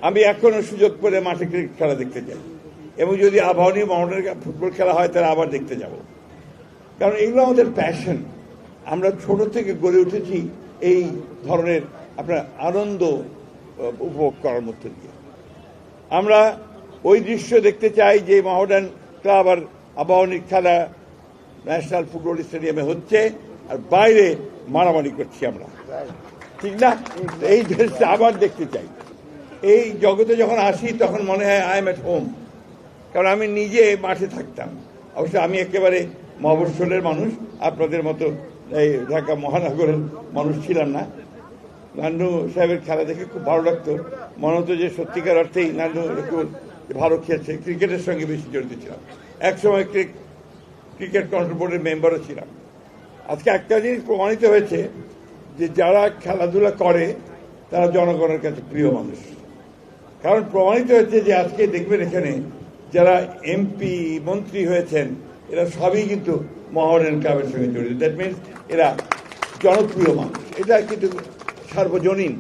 আমি এখনো সুযোগ পেলে মাঠে ক্রিকেট খেলা দেখতে যাই, এবং যদি আবাহনী মোহামেডানের ফুটবল খেলা হয় তাহলে আবার দেখতে যাব, কারণ এগুলো আমাদের প্যাশন। আমরা ছোট থেকে গড়ে উঠেছি এই ধরনের আপনার আনন্দ উপভোগ করার মধ্যে দিয়ে। আমরা ওই দৃশ্য দেখতে চাই যে মোহামেডান ক্লাব আর আবাহনীর খেলা ন্যাশনাল ফুটবল স্টেডিয়ামে হচ্ছে, আর বাইরে মারামারি করছি আমরা, ঠিক না? এই দেশটা আবার দেখতে চাই। এই জগতে যখন আসি তখন মনে হয় আই এম এট হোম, কারণ আমি নিজে মাঠে থাকতাম। অবশ্য আমি একেবারে মফস্বলের মানুষ, আপনাদের মতো এই ঢাকা মহানগরের মানুষ ছিলাম না। নান্নু সাহেবের খেলা দেখে খুব ভালো লাগতো, মনে হতো যে সত্যিকার অর্থেই নান্নু একটু ভালো খেলছে। ক্রিকেটের সঙ্গে বেশি জড়িত ছিলাম, একসময় ক্রিকেট কন্ট্রোল বোর্ডের মেম্বারও ছিলাম। আজকে একটা জিনিস প্রমাণিত হয়েছে যে যারা খেলাধুলা করে তারা জনগণের কাছে প্রিয় মানুষ। কারণ প্রমাণিত হয়েছে যে আজকে দেখবেন এখানে যারা এমপি মন্ত্রী হয়েছেন এরা সবই কিন্তু মোহামেডান ক্লাবের সঙ্গে জড়িত। দ্যাট মিনস এরা জনপ্রিয় মানুষ, এটা কিন্তু সার্বজনীন।